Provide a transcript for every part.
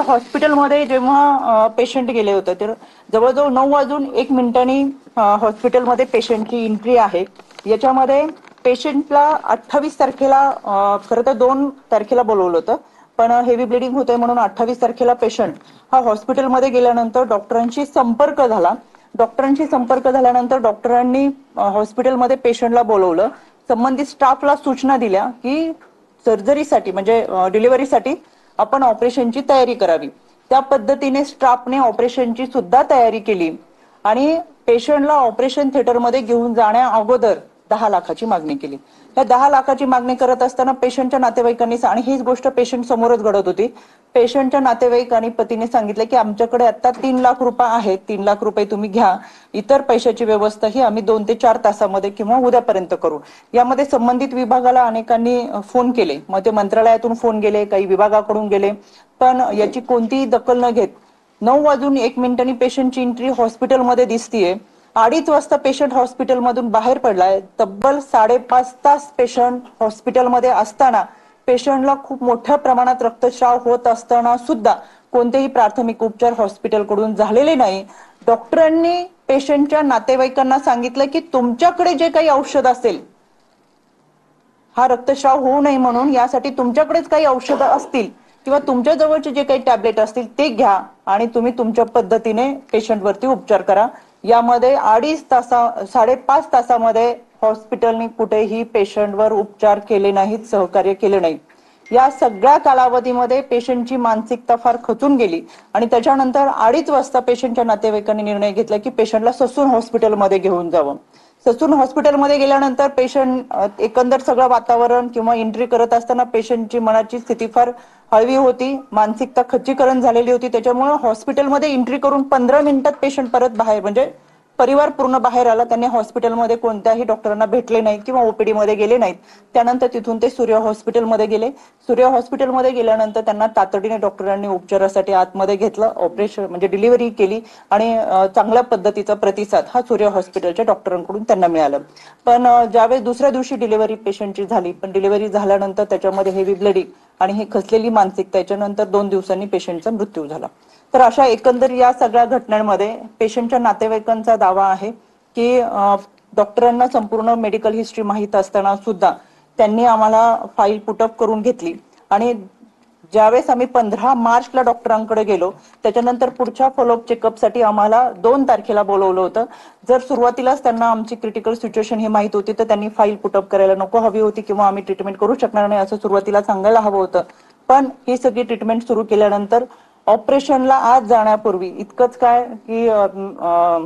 हॉस्पिटलमध्ये जेव्हा पेशंट गेले होते तर जवळजवळ 9:01 हॉस्पिटलमध्ये पेशंटची एंट्री आहे। याच्यामध्ये पेशंटला 28 तारखेला खरं तर 2 तारखेला बोलवलं होतं, पण हेवी ब्लिडिंग होते म्हणून 28 तारखेला पेशंट हा हॉस्पिटलमध्ये गेल्यानंतर डॉक्टरांशी संपर्क झाला। डॉक्टरांशी संपर्क झाल्यानंतर डॉक्टरांनी हॉस्पिटलमध्ये पेशंटला बोलवलं। संबंधित स्टाफला सूचना दिल्या की सर्जरीसाठी म्हणजे डिलिव्हरीसाठी आपण ऑपरेशनची तयारी करावी। त्या पद्धतीने स्टाफने ऑपरेशनची सुद्धा तयारी केली आणि पेशंटला ऑपरेशन थिएटरमध्ये घेऊन जाण्या अगोदर 10 लाखाची मागणी केली। या 10 लाखाची मागणी करत असताना पेशंटच्या नातेवाईकांनी आणि हीच गोष्ट पेशंट समोरच घडत होती। पेशंटच्या नातेवाईक आणि पतीने सांगितले की आमच्याकडे आता 3 लाख रुपये आहेत, 3 लाख रुपये तुम्ही घ्या, इतर पैशाची व्यवस्था ही आम्ही 2 ते 4 तासामध्ये किंवा उद्यापर्यंत करू। यामध्ये संबंधित विभागाला अनेकांनी फोन केले, मग ते मंत्रालयातून फोन गेले, काही विभागाकडून गेले, पण याची कोणतीही दखल न घेत 9:01 पेशंटची एंट्री हॉस्पिटलमध्ये दिसतीये। 2:30 वाजता पेशंट हॉस्पिटलमधून बाहेर पडलाय। तब्बल 5.5 तास पेशंट हॉस्पिटलमध्ये असताना पेशंटला खूप मोठ्या प्रमाणात रक्तस्राव होत असताना सुद्धा कोणतेही प्राथमिक उपचार हॉस्पिटलकडून झालेले नाही। डॉक्टरांनी पेशंटच्या नातेवाईकांना सांगितलं की तुमच्याकडे जे काही औषध असेल, हा रक्तस्राव होऊ नये म्हणून यासाठी तुमच्याकडेच काही औषधं असतील किंवा तुमच्या जवळचे जे काही टॅबलेट असतील ते घ्या आणि तुम्ही तुमच्या पद्धतीने पेशंटवरती उपचार करा। यामध्ये 5.5 तासामध्ये हॉस्पिटलने कुठेही पेशंटवर उपचार केले नाहीत, सहकार्य केले नाही। या सगळ्या कालावधीमध्ये पेशंटची मानसिकता फार खचून गेली आणि त्याच्यानंतर 2:30 वाजता पेशंटच्या नातेवाईकांनी निर्णय घेतला की पेशंटला ससून हॉस्पिटलमध्ये घेऊन जावं। ससून हॉस्पिटलमध्ये गेल्यानंतर पेशंट एकंदर सगळं वातावरण किंवा एंट्री करत असताना पेशंटची मनाची स्थिती फार हळवी होती, मानसिकता खच्चीकरण झालेली होती। त्याच्यामुळे हॉस्पिटलमध्ये एंट्री करून 15 मिनिटात पेशंट परत बाहेर म्हणजे परिवार पूर्ण बाहेर आला। त्यांनी हॉस्पिटलमध्ये कोणत्याही डॉक्टरांना भेटले नाहीत किंवा ओपीडी मध्ये गेले नाहीत। त्यानंतर तिथून ते सूर्य हॉस्पिटलमध्ये गेले। सूर्य हॉस्पिटलमध्ये गेल्यानंतर त्यांना तातडीने डॉक्टरांनी उपचारासाठी आतमध्ये घेतलं, ऑपरेशन म्हणजे डिलिव्हरी केली आणि चांगल्या पद्धतीचा प्रतिसाद हा सूर्य हॉस्पिटलच्या डॉक्टरांकडून त्यांना मिळाला। पण ज्यावेळेस दुसऱ्या दिवशी डिलिव्हरी पेशंटची झाली, पण डिलिव्हरी झाल्यानंतर त्याच्यामध्ये हेवी ब्लिडिंग आणि ही खचलेली मानसिकता, त्याच्यानंतर 2 दिवसांनी पेशंटचा मृत्यू झाला। तर अशा एकंदर या सगळ्या घटनांमध्ये पेशंटच्या नातेवाईकांचा दावा आहे की डॉक्टरांना संपूर्ण मेडिकल हिस्ट्री माहित असताना सुद्धा त्यांनी आम्हाला फाईल पुटअप करून घेतली आणि ज्यावेळेस आम्ही 15 मार्चला डॉक्टरांकडे गेलो त्याच्यानंतर पुढच्या फॉलोअप चेकअपसाठी आम्हाला 2 तारखेला बोलवलं होतं। जर सुरुवातीलाच त्यांना आमची क्रिटिकल सिच्युएशन ही माहित होती तर त्यांनी फाईल पुटअप करायला नको हवी होती किंवा आम्ही ट्रीटमेंट करू शकणार नाही असं सुरुवातीला सांगायला हवं होतं। पण ही सगळी ट्रीटमेंट सुरू केल्यानंतर ऑपरेशनला आज जाण्यापूर्वी इतकंच काय की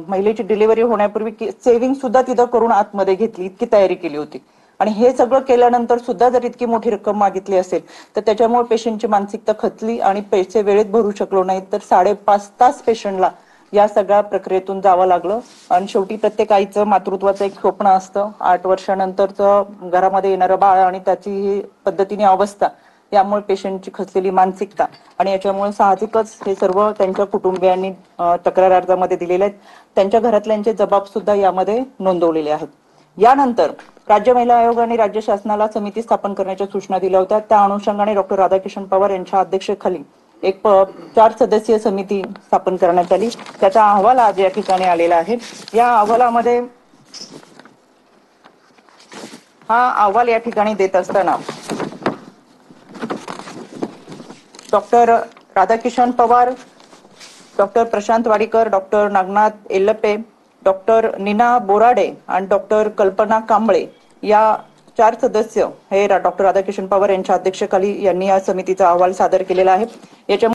महिलेची डिलिव्हरी होण्यापूर्वी सेव्हिंग सुद्धा तिथं करून आतमध्ये घेतली, इतकी तयारी केली होती। आणि हे सगळं केल्यानंतर सुद्धा जर इतकी मोठी रक्कम मागितली असेल तर त्याच्यामुळे पेशंटची मानसिकता खचली आणि पैसे वेळेत भरू शकलो नाही, तर 5.5 तास पेशंटला या सगळ्या प्रक्रियेतून जावं लागलं। आणि शेवटी प्रत्येक आईचं मातृत्वाचं एक स्वप्न असतं, 8 वर्षानंतरचं घरामध्ये येणारं बाळ आणि त्याची ही पद्धतीने अवस्था, यामुळे पेशंटची खचलेली मानसिकता आणि याच्यामुळे साहजिकच हे सर्व त्यांच्या कुटुंबियांनी तक्रार अर्जामध्ये दिलेले आहेत। त्यांच्या घरातल्यांचे जबाब सुद्धा यामध्ये नोंदवलेले आहेत। यानंतर राज्य महिला आयोग आणि राज्य शासनाला समिती स्थापन करण्याच्या सूचना दिल्या होत्या। त्या अनुषंगाने डॉक्टर राधाकिशन पवार यांच्या अध्यक्षतेखाली एक 4 सदस्यीय समिती स्थापन करण्यात आली। त्याचा अहवाल आज या ठिकाणी आलेला आहे। या अहवालामध्ये हा अहवाल या ठिकाणी देत असताना doctor Radhakishan Pawar, doctor Prashant Wadikar, doctor Nagnath Ellape, doctor Neena Borade आणि डॉक्टर कल्पना कांबळे या 4 सदस्य हे डॉक्टर राधाकिशन पवार यांच्या अध्यक्षतेखाली यांनी या समितीचा अहवाल सादर केलेला आहे। याच्या